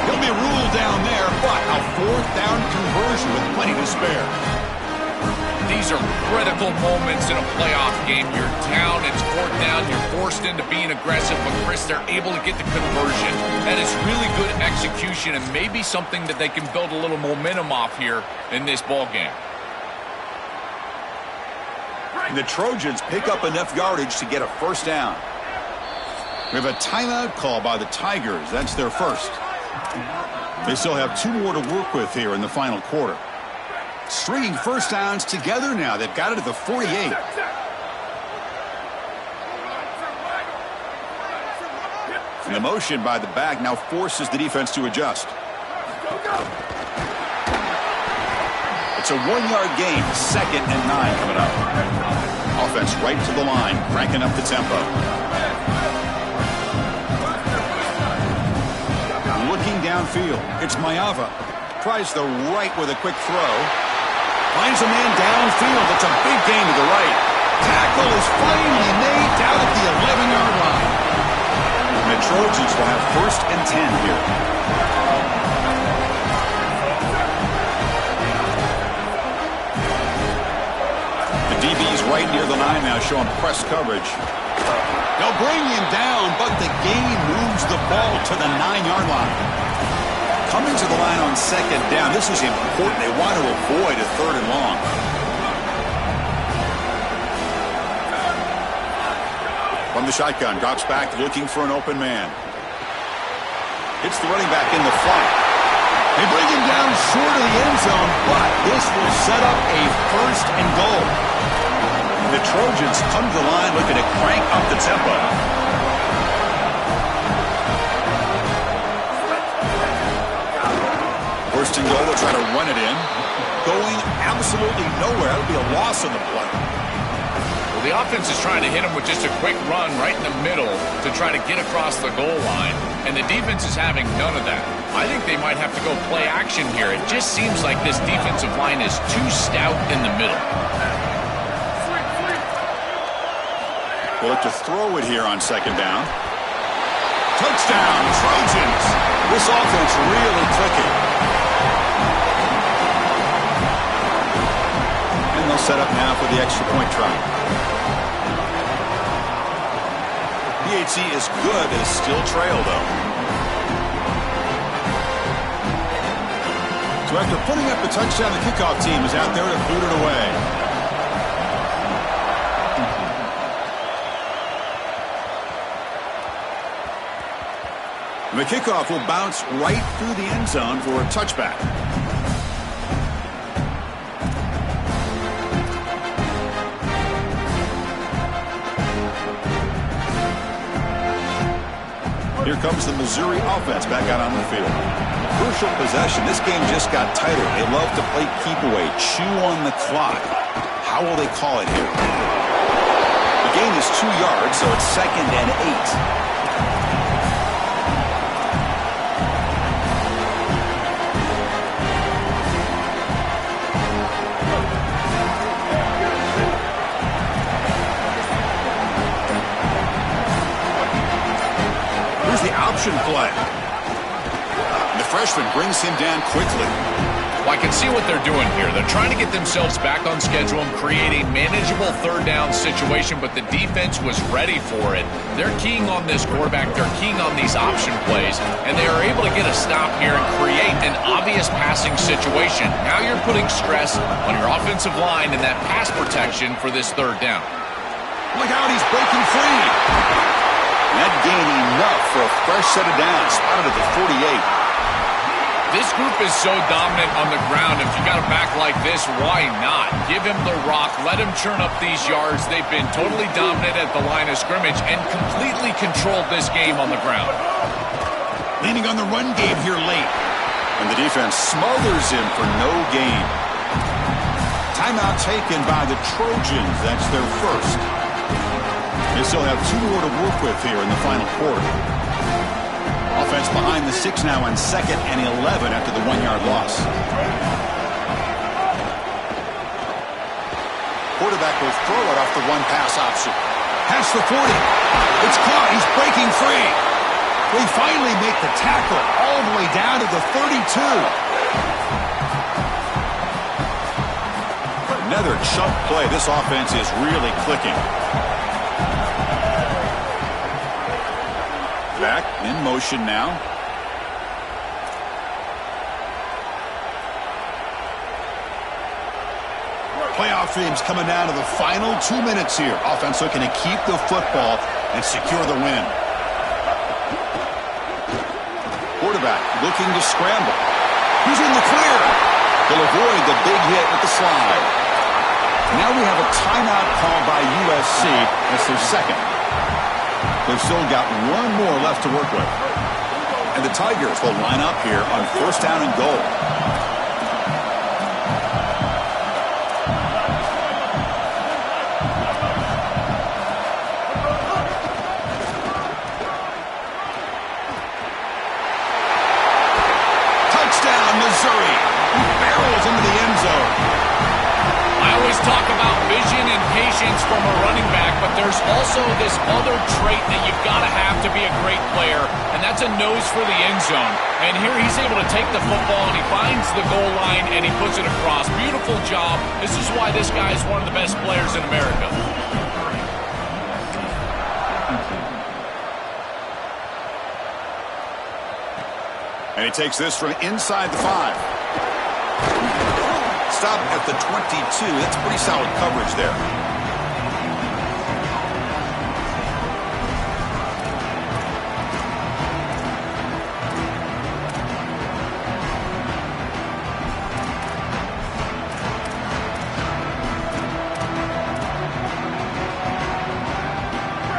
He'll be ruled down there, but a 4th down conversion with plenty to spare. These are critical moments in a playoff game. You're down, it's 4th down, you're forced into being aggressive, but Chris, they're able to get the conversion. That is really good execution and maybe something that they can build a little momentum off here in this ball game. The Trojans pick up enough yardage to get a first down. We have a timeout call by the Tigers. That's their first. They still have 2 more to work with here in the final quarter. Stringing first downs together now. They've got it at the 48. And the motion by the back now forces the defense to adjust. It's a 1-yard gain. 2nd and 9 coming up. Offense right to the line, cranking up the tempo. Looking downfield. It's Mayava. Tries the right with a quick throw. Finds a man downfield. It's a big gain to the right. Tackle is finally made down at the 11-yard line. And the Trojans will have 1st and 10 here. DB's right near the line now, showing press coverage. They'll bring him down, but the gain moves the ball to the 9-yard line. Coming to the line on 2nd down. This is important. They want to avoid a 3rd and long. From the shotgun, drops back, looking for an open man. Hits the running back in the flat. They bring him down short of the end zone, but this will set up a 1st and goal. The Trojans come to the line looking to crank up the tempo. First and goal, they'll try to run it in. Going absolutely nowhere. That'll be a loss on the play. Well, the offense is trying to hit him with just a quick run right in the middle to try to get across the goal line, and the defense is having none of that. I think they might have to go play action here. It just seems like this defensive line is too stout in the middle. We'll look to throw it here on 2nd down. Touchdown, Trojans. This offense really clicking. And they'll set up now for the extra point try. PHC is good, but is still trail, though. So after putting up the touchdown, the kickoff team is out there to boot it away. The kickoff will bounce right through the end zone for a touchback. Here comes the Missouri offense back out on the field. Crucial possession. This game just got tighter. They love to play keep away, chew on the clock. How will they call it here? The gain is 2 yards, so it's 2nd and 8. The option play. The freshman brings him down quickly. Well, I can see what they're doing here. They're trying to get themselves back on schedule and create a manageable third down situation, but the defense was ready for it. They're keying on this quarterback. They're keying on these option plays, and they are able to get a stop here and create an obvious passing situation. Now you're putting stress on your offensive line and that pass protection for this third down. Look out, he's breaking free. That gain enough for a fresh set of downs. Spotted at the 48. This group is so dominant on the ground. If you got a back like this, why not? Give him the rock. Let him churn up these yards. They've been totally dominant at the line of scrimmage and completely controlled this game on the ground. Leaning on the run game here late. And the defense smothers him for no gain. Timeout taken by the Trojans. That's their first. They still have 2 more to work with here in the final quarter. Offense behind the 6 now on 2nd and 11 after the 1-yard loss. Quarterback will throw it off the one pass option. Past the 40. It's caught. He's breaking free. They finally make the tackle all the way down to the 32. Another chunk play. This offense is really clicking. Back in motion now. Playoff dreams coming down to the final 2 minutes here. Offense looking to keep the football and secure the win. Quarterback looking to scramble. Who's in the clear? They'll avoid the big hit with the slide. Now we have a timeout call by USC. That's their second. They've still got 1 more left to work with. And the Tigers will line up here on 1st down and goal. Touchdown, Missouri. He barrels into the end zone. I always talk about vision and patience from a running back, but there's also this other trait that you've got to have to be a great player, and that's a nose for the end zone. And here he's able to take the football, and he finds the goal line, and he puts it across. Beautiful job. This is why this guy is one of the best players in America. And he takes this from inside the 5. Stop at the 22. That's pretty solid coverage there.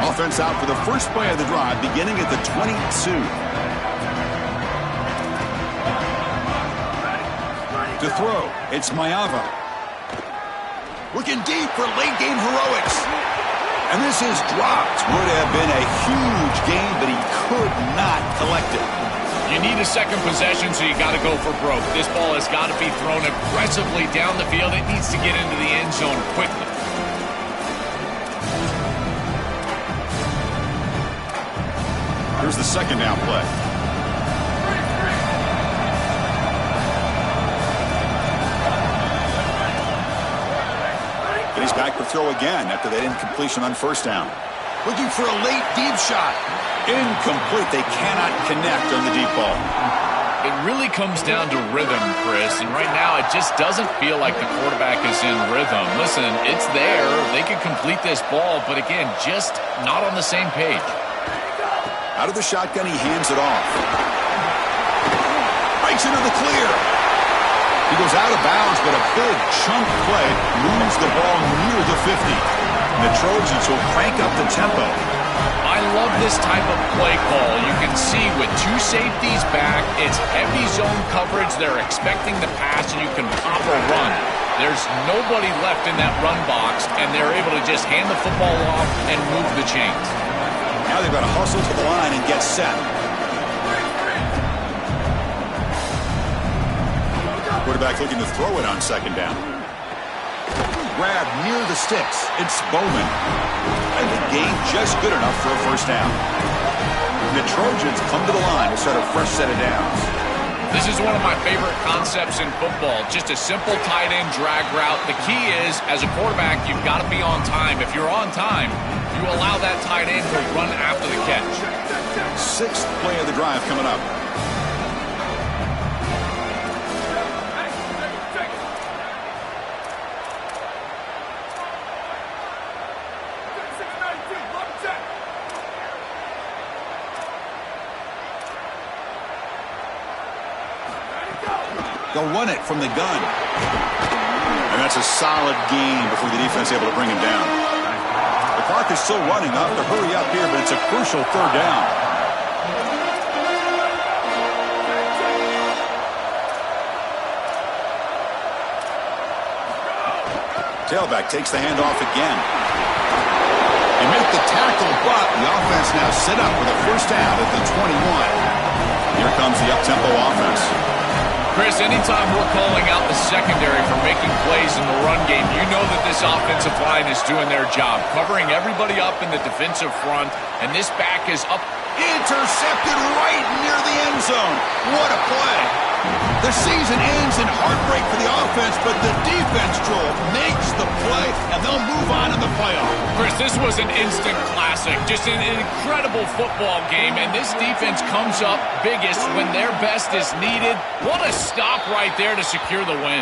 Offense out for the first play of the drive, beginning at the 22. To throw, it's Mayava. Looking deep for late-game heroics. And this is dropped. Would have been a huge game, but he could not collect it. You need a second possession, so you got to go for broke. This ball has got to be thrown aggressively down the field. It needs to get into the end zone quickly. Here's the second down play. And he's back to throw again after that incompletion on 1st down. Looking for a late deep shot. Incomplete. They cannot connect on the deep ball. It really comes down to rhythm, Chris, and right now it just doesn't feel like the quarterback is in rhythm. Listen, it's there. They can complete this ball, but again, just not on the same page. Out of the shotgun, he hands it off. Breaks into the clear. He goes out of bounds, but a big chunk play moves the ball near the 50. And the Trojans will crank up the tempo. I love this type of play call. You can see with two safeties back, it's heavy zone coverage. They're expecting the pass, and you can pop or run. There's nobody left in that run box, and they're able to just hand the football off and move the chains. Now they've got to hustle to the line and get set. Quarterback looking to throw it on second down. Grab near the sticks. It's Bowman. And the gain just good enough for a first down. The Trojans come to the line to start a fresh set of downs. This is one of my favorite concepts in football. Just a simple tight end drag route. The key is, as a quarterback, you've got to be on time. If you're on time, you allow that tight end to run after the catch. Sixth play of the drive coming up. They'll run it from the gun. And that's a solid gain before the defense is able to bring him down. The clock is still running. They'll have to hurry up here, but it's a crucial third down. Tailback takes the handoff again. They make the tackle, but the offense now set up with a first down at the 21. Here comes the up-tempo offense. Chris, anytime we're calling out the secondary for making plays in the run game, you know that this offensive line is doing their job, covering everybody up in the defensive front, and this back is up. Intercepted right near the end zone. What a play. The season ends in heartbreak for the offense, but the defense, Joel, makes the play, and they'll move on in the playoff. Chris, this was an instant classic. Just an incredible football game, and this defense comes up biggest when their best is needed. What a stop right there to secure the win.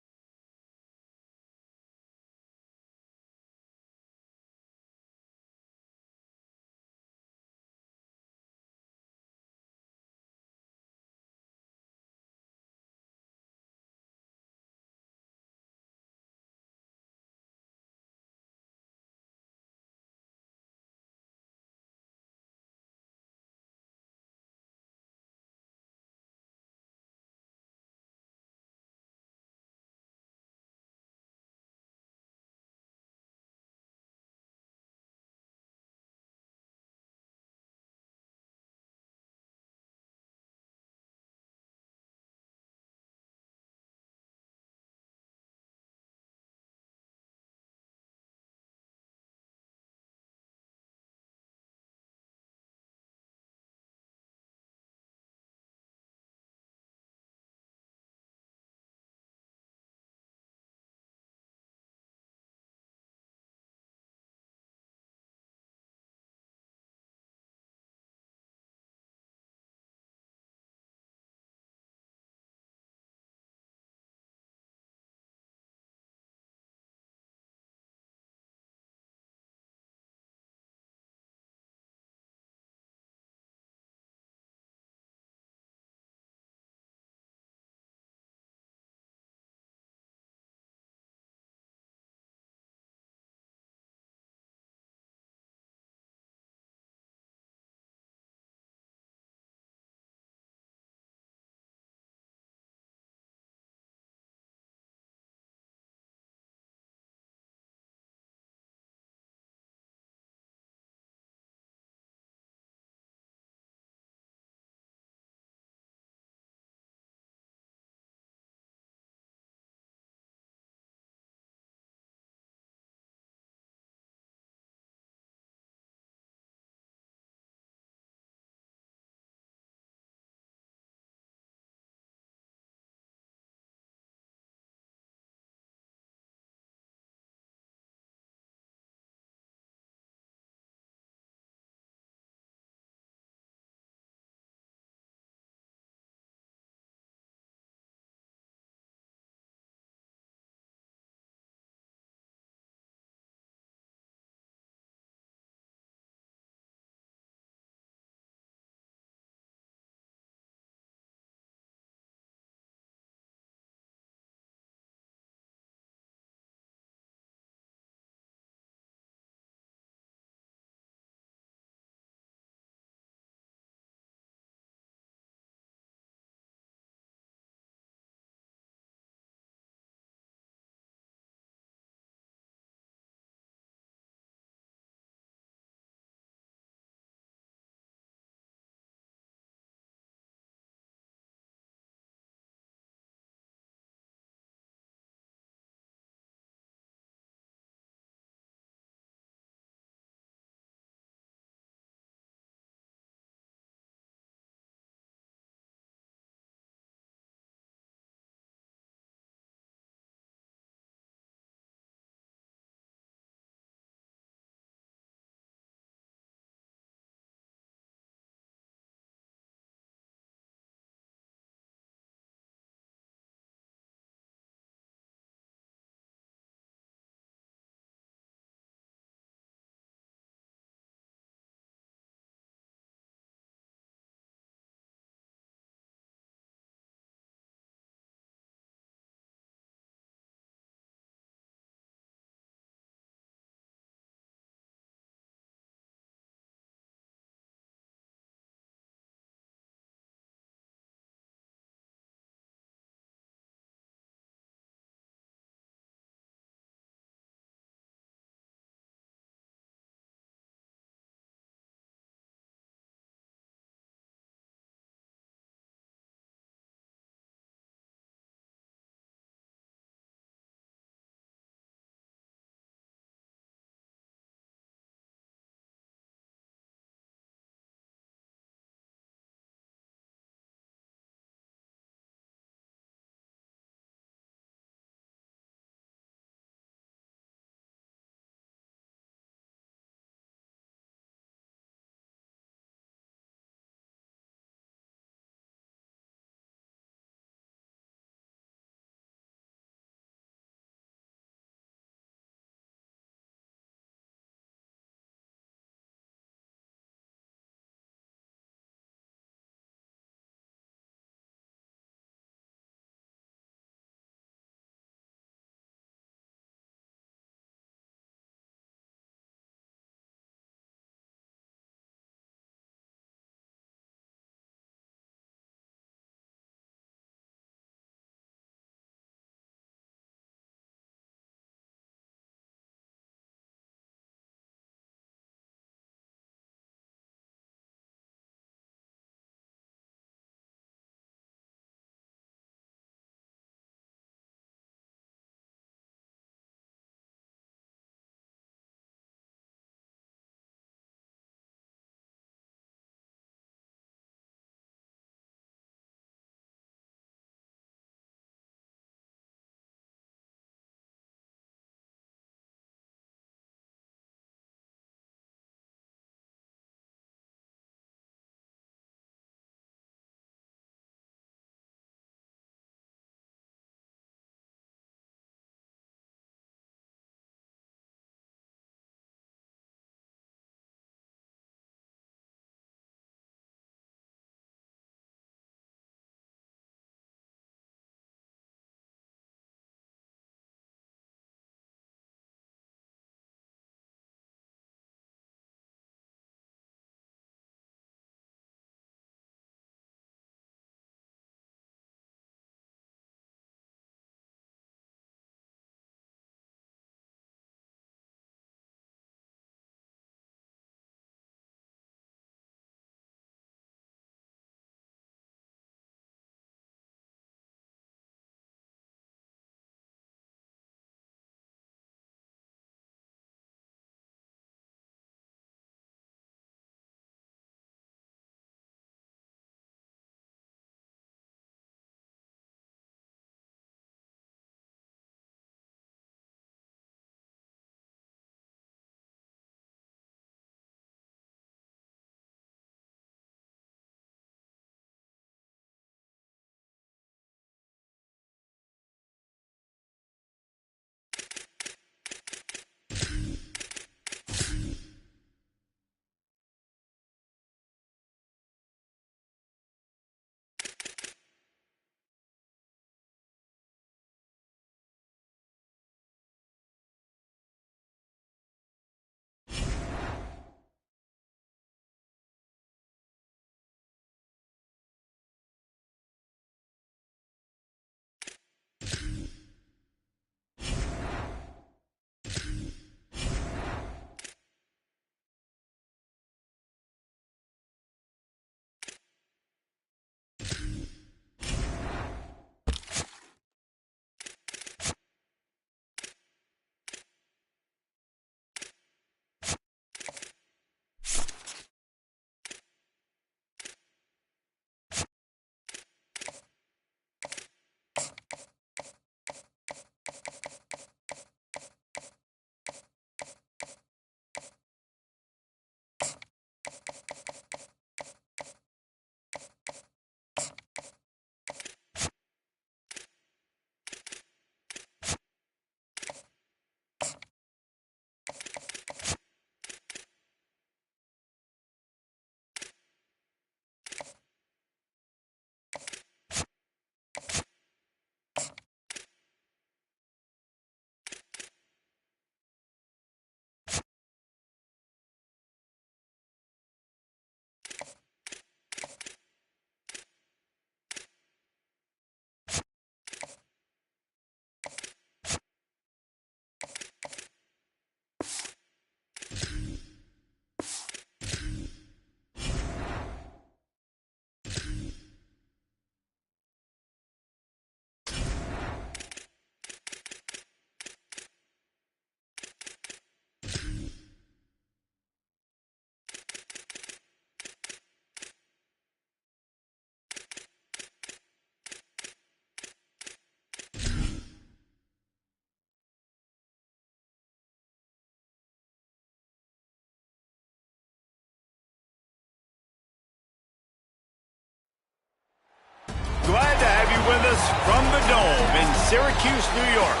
with us from the Dome in Syracuse, New York.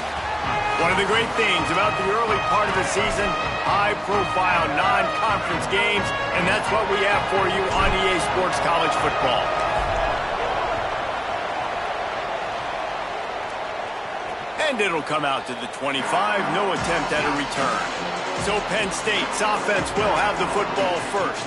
One of the great things about the early part of the season, high-profile non-conference games, and that's what we have for you on EA Sports College Football. And it'll come out to the 25, no attempt at a return. So Penn State's offense will have the football first.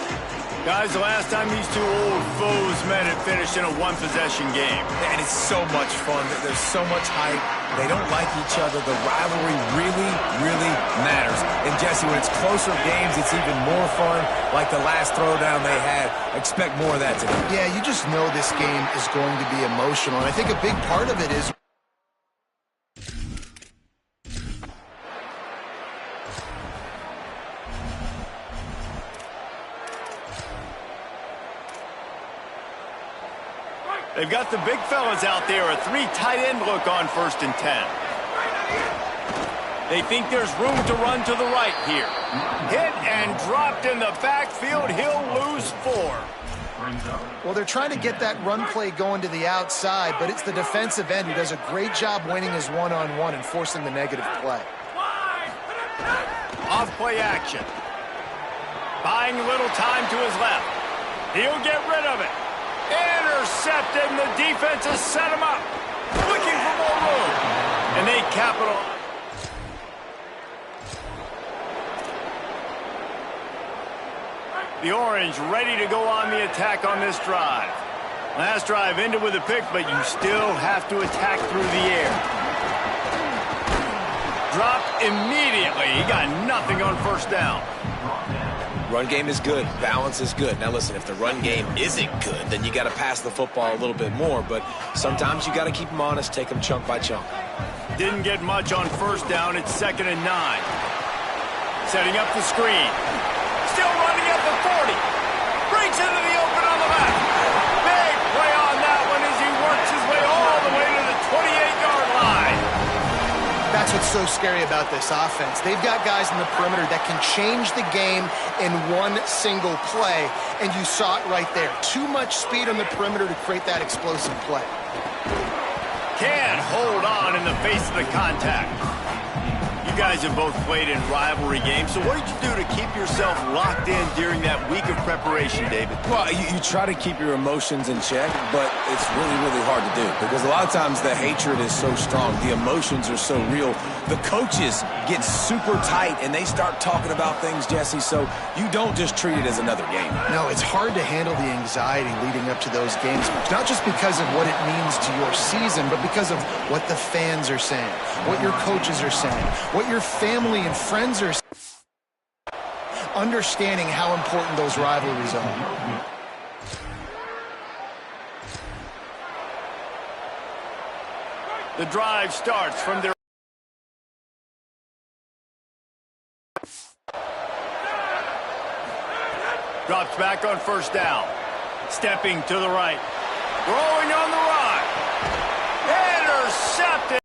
Guys, the last time these two old foes met, it finished in a one-possession game. And it's so much fun. There's so much hype. They don't like each other. The rivalry really, really matters. And, Jesse, when it's closer games, it's even more fun. Like the last throwdown they had. Expect more of that today. Yeah, you just know this game is going to be emotional. And I think a big part of it is they've got the big fellas out there, a three tight end look on 1st and 10. They think there's room to run to the right here. Hit and dropped in the backfield. He'll lose 4. well, they're trying to get that run play going to the outside, but it's the defensive end who does a great job winning his one-on-one and forcing the negative play. Off play action. Buying a little time to his left. He'll get rid of it. Intercepted, and the defense has set him up. Looking for more room. And they capitalize. The Orange ready to go on the attack on this drive. Last drive ended with a pick, but you still have to attack through the air. Dropped immediately. He got nothing on 1st down. Run game is good. Balance is good. Now, listen, if the run game isn't good, then you got to pass the football a little bit more. But sometimes you got to keep them honest, take them chunk by chunk. Didn't get much on 1st down. It's 2nd and 9. Setting up the screen. Still running at the 40. Breaks into the open on the back. Big play on that one as he works his way all the way to the 28-yard line. That's what's so scary about this offense. They've got guys in the perimeter that can change the game in one single play, and you saw it right there. Too much speed on the perimeter to create that explosive play. Can't hold on in the face of the contact. You guys have both played in rivalry games, so what did you do to keep yourself locked in during that week of preparation, David? Well, you try to keep your emotions in check, but it's really, really hard to do because a lot of times the hatred is so strong. The emotions are so real. The coaches get super tight, and they start talking about things, Jesse, so you don't just treat it as another game. No, it's hard to handle the anxiety leading up to those games, not just because of what it means to your season, but because of what the fans are saying, what your coaches are saying, what your family and friends are saying. Understanding how important those rivalries are. The drive starts from their drops back on 1st down. Stepping to the right. Throwing on the run. Intercepted.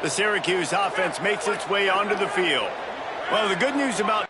The Syracuse offense makes its way onto the field. Well, the good news about